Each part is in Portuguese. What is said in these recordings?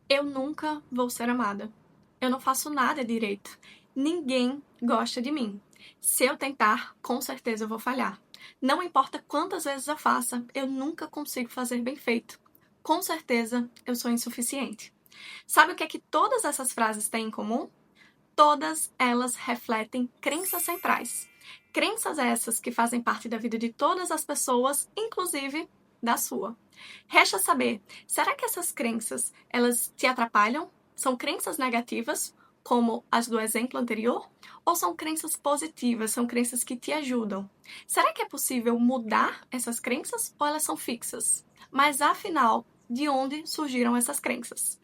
Eu nunca vou ser amada. Eu não faço nada direito. Ninguém gosta de mim. Se eu tentar, com certeza eu vou falhar. Não importa quantas vezes eu faça, eu nunca consigo fazer bem feito. Com certeza eu sou insuficiente. Sabe o que é que todas essas frases têm em comum? Todas elas refletem crenças centrais. Crenças essas que fazem parte da vida de todas as pessoas, inclusive da sua. Resta saber, será que essas crenças, elas te atrapalham? São crenças negativas, como as do exemplo anterior? Ou são crenças positivas, são crenças que te ajudam? Será que é possível mudar essas crenças ou elas são fixas? Mas afinal, de onde surgiram essas crenças?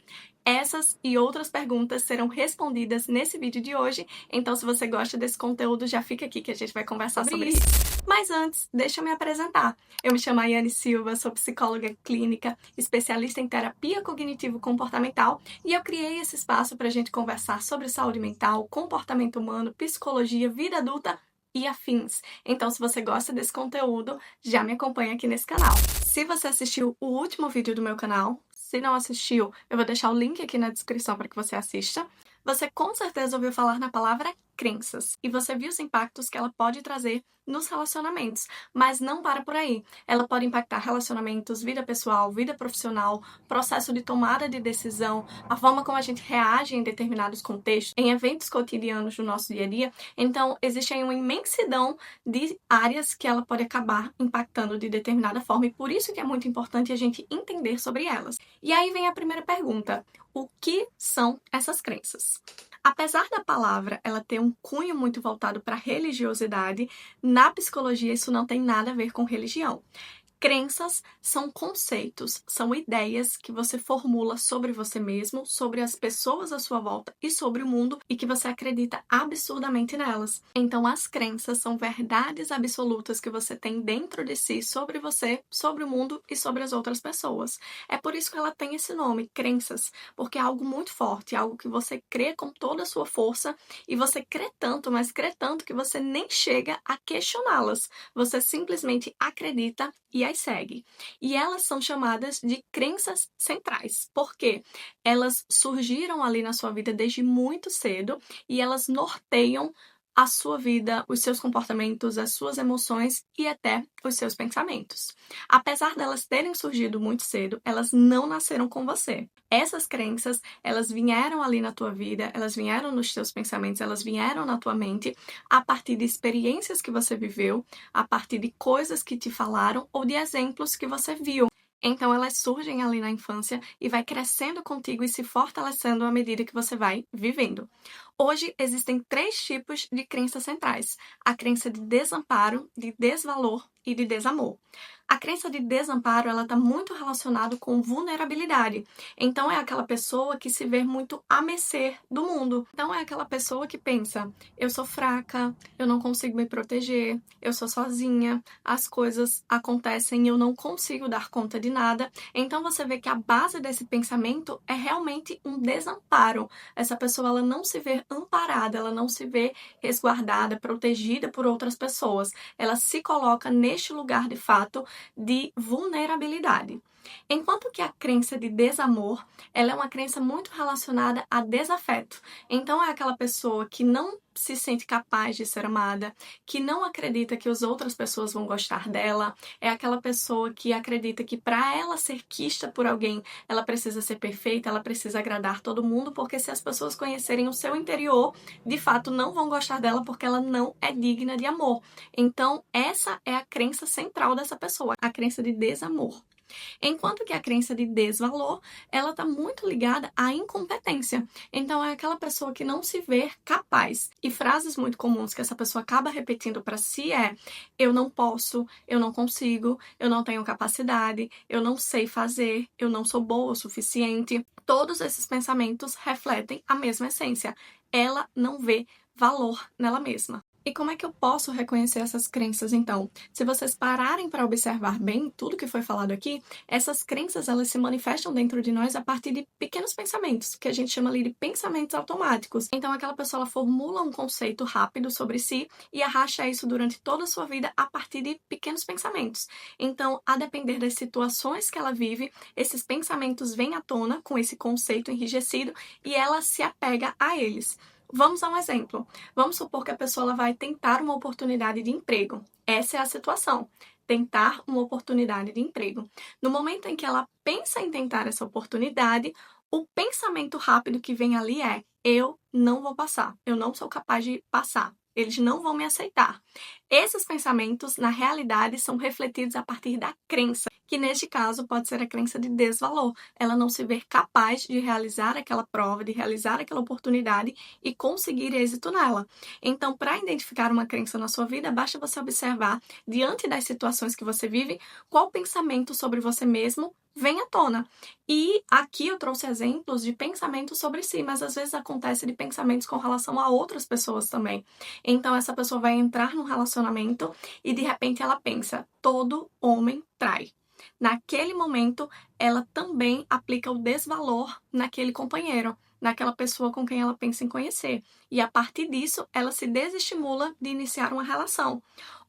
Essas e outras perguntas serão respondidas nesse vídeo de hoje, então se você gosta desse conteúdo, já fica aqui que a gente vai conversar sobre isso. Mas antes, deixa eu me apresentar. Eu me chamo Ayane Silva, sou psicóloga clínica, especialista em terapia cognitivo-comportamental e eu criei esse espaço para a gente conversar sobre saúde mental, comportamento humano, psicologia, vida adulta e afins. Então, se você gosta desse conteúdo, já me acompanha aqui nesse canal. Se você assistiu o último vídeo do meu canal, se não assistiu, eu vou deixar o link aqui na descrição para que você assista. Você com certeza ouviu falar na palavra crenças e você viu os impactos que ela pode trazer nos relacionamentos, mas não para por aí. Ela pode impactar relacionamentos, vida pessoal, vida profissional, processo de tomada de decisão, a forma como a gente reage em determinados contextos, em eventos cotidianos do nosso dia a dia. Então, existe aí uma imensidão de áreas que ela pode acabar impactando de determinada forma e por isso que é muito importante a gente entender sobre elas. E aí vem a primeira pergunta: o que são essas crenças? Apesar da palavra ela ter um cunho muito voltado para a religiosidade, na psicologia isso não tem nada a ver com religião. Crenças são conceitos, são ideias que você formula sobre você mesmo, sobre as pessoas à sua volta e sobre o mundo e que você acredita absurdamente nelas. Então, as crenças são verdades absolutas que você tem dentro de si sobre você, sobre o mundo e sobre as outras pessoas. É por isso que ela tem esse nome, crenças, porque é algo muito forte, algo que você crê com toda a sua força e você crê tanto, mas crê tanto que você nem chega a questioná-las. Você simplesmente acredita e as segue. E elas são chamadas de crenças centrais, porque elas surgiram ali na sua vida desde muito cedo e elas norteiam a sua vida, os seus comportamentos, as suas emoções e até os seus pensamentos. Apesar delas terem surgido muito cedo, elas não nasceram com você. Essas crenças, elas vieram ali na tua vida, elas vieram nos teus pensamentos, elas vieram na tua mente a partir de experiências que você viveu, a partir de coisas que te falaram ou de exemplos que você viu. Então elas surgem ali na infância e vai crescendo contigo e se fortalecendo à medida que você vai vivendo. Hoje existem 3 tipos de crenças centrais: a crença de desamparo, de desvalor e de desamor. A crença de desamparo, ela está muito relacionada com vulnerabilidade. Então é aquela pessoa que se vê muito à mercê do mundo. Então é aquela pessoa que pensa: eu sou fraca, eu não consigo me proteger, eu sou sozinha, as coisas acontecem e eu não consigo dar conta de nada. Então você vê que a base desse pensamento é realmente um desamparo. Essa pessoa, ela não se vê amparada, ela não se vê resguardada, protegida por outras pessoas. Ela se coloca neste lugar de fato de vulnerabilidade. Enquanto que a crença de desamor, ela é uma crença muito relacionada a desafeto. Então é aquela pessoa que não se sente capaz de ser amada, que não acredita que as outras pessoas vão gostar dela, é aquela pessoa que acredita que para ela ser quista por alguém, ela precisa ser perfeita, ela precisa agradar todo mundo, porque se as pessoas conhecerem o seu interior, de fato não vão gostar dela porque ela não é digna de amor. Então, essa é a crença central dessa pessoa, a crença de desamor. Enquanto que a crença de desvalor, ela está muito ligada à incompetência. Então, é aquela pessoa que não se vê capaz. E frases muito comuns que essa pessoa acaba repetindo para si é: eu não posso, eu não consigo, eu não tenho capacidade, eu não sei fazer, eu não sou boa o suficiente. Todos esses pensamentos refletem a mesma essência. Ela não vê valor nela mesma. E como é que eu posso reconhecer essas crenças, então? Se vocês pararem para observar bem tudo que foi falado aqui, essas crenças elas se manifestam dentro de nós a partir de pequenos pensamentos, que a gente chama ali de pensamentos automáticos. Então, aquela pessoa ela formula um conceito rápido sobre si e arrasta isso durante toda a sua vida a partir de pequenos pensamentos. Então, a depender das situações que ela vive, esses pensamentos vêm à tona com esse conceito enrijecido e ela se apega a eles. Vamos a um exemplo. Vamos supor que a pessoa ela vai tentar uma oportunidade de emprego. Essa é a situação. Tentar uma oportunidade de emprego. No momento em que ela pensa em tentar essa oportunidade, o pensamento rápido que vem ali é: eu não vou passar, eu não sou capaz de passar, eles não vão me aceitar. Esses pensamentos, na realidade, são refletidos a partir da crença, que neste caso pode ser a crença de desvalor. Ela não se vê capaz de realizar aquela prova, de realizar aquela oportunidade e conseguir êxito nela. Então, para identificar uma crença na sua vida, basta você observar, diante das situações que você vive, qual pensamento sobre você mesmo vem à tona. E aqui eu trouxe exemplos de pensamentos sobre si, mas às vezes acontece de pensamentos com relação a outras pessoas também. Então, essa pessoa vai entrar num relacionamento e de repente ela pensa: todo homem trai. Naquele momento, ela também aplica o desvalor naquele companheiro, naquela pessoa com quem ela pensa em conhecer. E a partir disso, ela se desestimula de iniciar uma relação.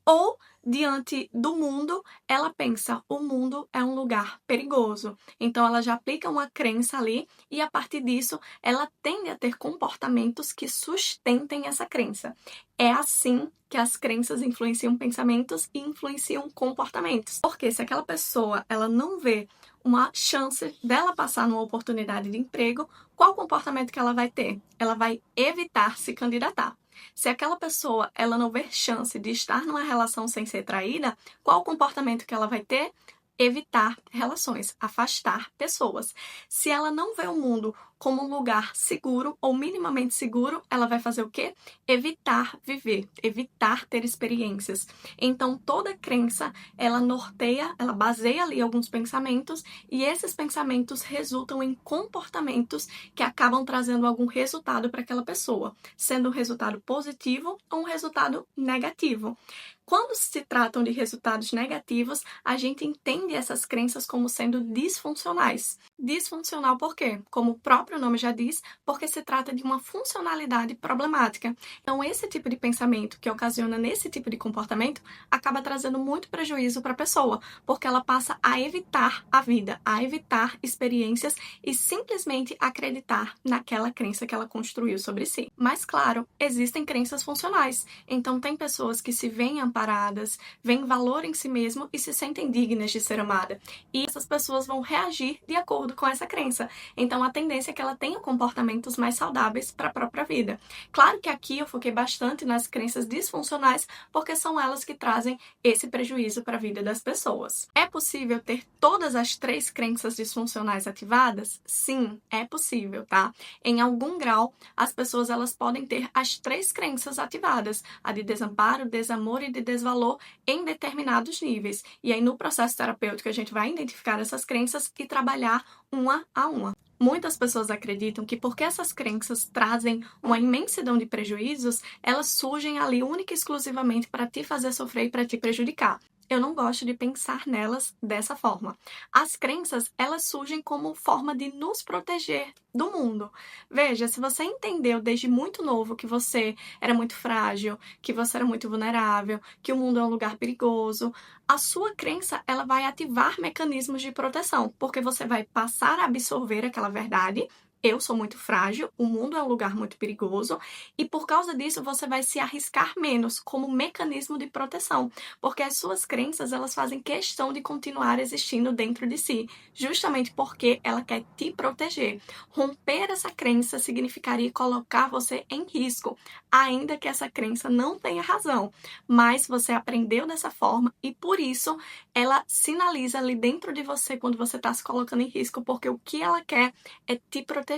Ou, diante do mundo, ela pensa: o mundo é um lugar perigoso. Então, ela já aplica uma crença ali e, a partir disso, ela tende a ter comportamentos que sustentem essa crença. É assim que as crenças influenciam pensamentos e influenciam comportamentos. Porque se aquela pessoa ela não vê uma chance dela passar numa oportunidade de emprego, qual comportamento que ela vai ter? Ela vai evitar se candidatar. Se aquela pessoa ela não vê chance de estar numa relação sem ser traída, qual o comportamento que ela vai ter? Evitar relações, afastar pessoas. Se ela não vê o mundo como um lugar seguro ou minimamente seguro, ela vai fazer o quê? Evitar viver, evitar ter experiências. Então, toda crença, ela norteia, ela baseia ali alguns pensamentos e esses pensamentos resultam em comportamentos que acabam trazendo algum resultado para aquela pessoa, sendo um resultado positivo ou um resultado negativo. Quando se tratam de resultados negativos, a gente entende essas crenças como sendo disfuncionais. Disfuncional por quê? Como o próprio nome já diz, porque se trata de uma funcionalidade problemática. Então, esse tipo de pensamento que ocasiona nesse tipo de comportamento acaba trazendo muito prejuízo para a pessoa, porque ela passa a evitar a vida, a evitar experiências e simplesmente acreditar naquela crença que ela construiu sobre si. Mas, claro, existem crenças funcionais. Então, tem pessoas que se veem amparadas, veem valor em si mesmo e se sentem dignas de ser amada. E essas pessoas vão reagir de acordo com essa crença. Então, a tendência é que ela tenha comportamentos mais saudáveis para a própria vida. Claro que aqui eu foquei bastante nas crenças disfuncionais, porque são elas que trazem esse prejuízo para a vida das pessoas. É possível ter todas as 3 crenças disfuncionais ativadas? Sim, é possível, tá? Em algum grau, as pessoas elas podem ter as 3 crenças ativadas, a de desamparo, desamor e de desvalor em determinados níveis. E aí, no processo terapêutico, a gente vai identificar essas crenças e trabalhar uma a uma. Muitas pessoas acreditam que porque essas crenças trazem uma imensidão de prejuízos, elas surgem ali única e exclusivamente para te fazer sofrer e para te prejudicar. Eu não gosto de pensar nelas dessa forma. As crenças, elas surgem como forma de nos proteger do mundo. Veja, se você entendeu desde muito novo que você era muito frágil, que você era muito vulnerável, que o mundo é um lugar perigoso, a sua crença, ela vai ativar mecanismos de proteção, porque você vai passar a absorver aquela verdade. Eu sou muito frágil, o mundo é um lugar muito perigoso e por causa disso você vai se arriscar menos como mecanismo de proteção, porque as suas crenças elas fazem questão de continuar existindo dentro de si, justamente porque ela quer te proteger. Romper essa crença significaria colocar você em risco, ainda que essa crença não tenha razão, mas você aprendeu dessa forma e por isso ela sinaliza ali dentro de você quando você está se colocando em risco, porque o que ela quer é te proteger,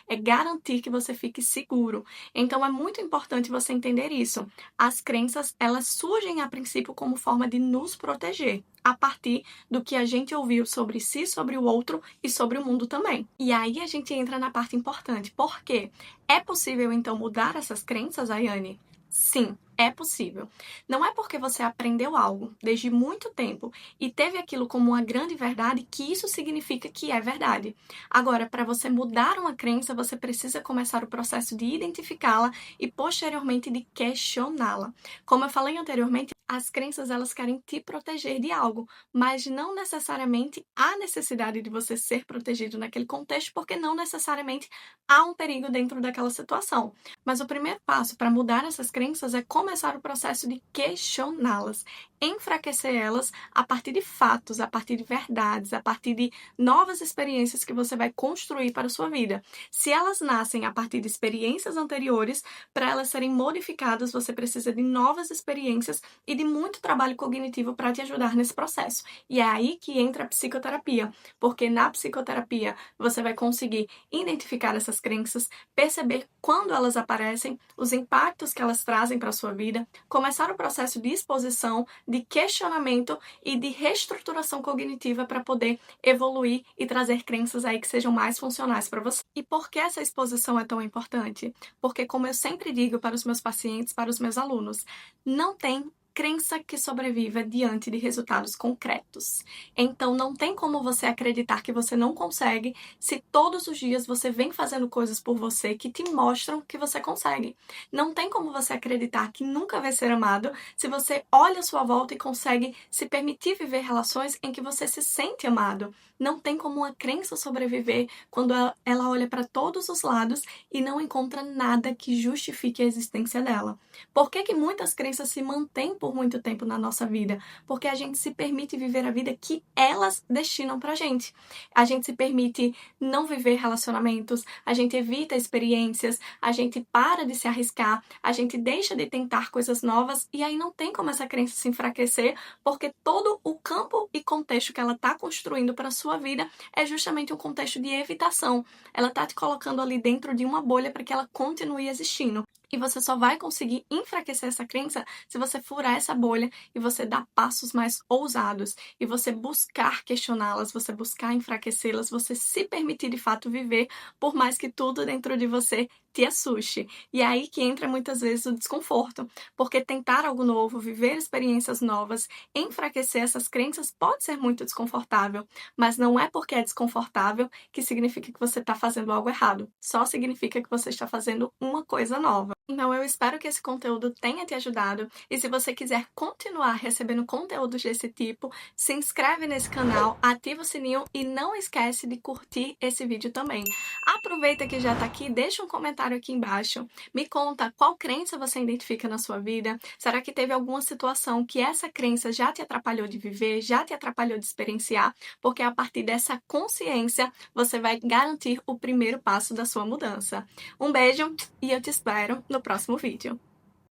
é garantir que você fique seguro. Então é muito importante você entender isso. As crenças, elas surgem a princípio como forma de nos proteger, a partir do que a gente ouviu sobre si, sobre o outro e sobre o mundo também. E aí a gente entra na parte importante. Por quê? É possível então mudar essas crenças, Ayane? Sim, é possível. Não é porque você aprendeu algo desde muito tempo e teve aquilo como uma grande verdade que isso significa que é verdade. Agora, para você mudar uma crença, você precisa começar o processo de identificá-la e posteriormente de questioná-la. Como eu falei anteriormente, as crenças elas querem te proteger de algo, mas não necessariamente há necessidade de você ser protegido naquele contexto, porque não necessariamente há um perigo dentro daquela situação. Mas o primeiro passo para mudar essas crenças é começar o processo de questioná-las, enfraquecer elas a partir de fatos, a partir de verdades, a partir de novas experiências que você vai construir para a sua vida. Se elas nascem a partir de experiências anteriores, para elas serem modificadas, você precisa de novas experiências e de muito trabalho cognitivo para te ajudar nesse processo. E é aí que entra a psicoterapia, porque na psicoterapia você vai conseguir identificar essas crenças, perceber quando elas aparecem, os impactos que elas trazem para a sua vida, começar o processo de exposição, de questionamento e de reestruturação cognitiva para poder evoluir e trazer crenças aí que sejam mais funcionais para você. E por que essa exposição é tão importante? Porque, como eu sempre digo para os meus pacientes, para os meus alunos, não tem crença que sobreviva diante de resultados concretos. Então, não tem como você acreditar que você não consegue se todos os dias você vem fazendo coisas por você que te mostram que você consegue. Não tem como você acreditar que nunca vai ser amado se você olha à sua volta e consegue se permitir viver relações em que você se sente amado. Não tem como uma crença sobreviver quando ela olha para todos os lados e não encontra nada que justifique a existência dela. Por que muitas crenças se mantêm por muito tempo na nossa vida? Porque a gente se permite viver a vida que elas destinam pra gente. A gente se permite não viver relacionamentos, a gente evita experiências, a gente para de se arriscar, a gente deixa de tentar coisas novas e aí não tem como essa crença se enfraquecer, porque todo o campo e contexto que ela está construindo para sua vida é justamente um contexto de evitação. Ela está te colocando ali dentro de uma bolha para que ela continue existindo. E você só vai conseguir enfraquecer essa crença se você furar essa bolha e você dar passos mais ousados e você buscar questioná-las, você buscar enfraquecê-las, você se permitir de fato viver, por mais que tudo dentro de você te assuste. E é aí que entra muitas vezes o desconforto, porque tentar algo novo, viver experiências novas, enfraquecer essas crenças pode ser muito desconfortável, mas não é porque é desconfortável que significa que você está fazendo algo errado. Só significa que você está fazendo uma coisa nova. Então, eu espero que esse conteúdo tenha te ajudado. E se você quiser continuar recebendo conteúdos desse tipo, se inscreve nesse canal, ativa o sininho e não esquece de curtir esse vídeo também. Aproveita que já está aqui, deixa um comentário aqui embaixo. Me conta qual crença você identifica na sua vida. Será que teve alguma situação que essa crença já te atrapalhou de viver, já te atrapalhou de experienciar? Porque a partir dessa consciência, você vai garantir o primeiro passo da sua mudança. Um beijo e eu te espero no próximo vídeo.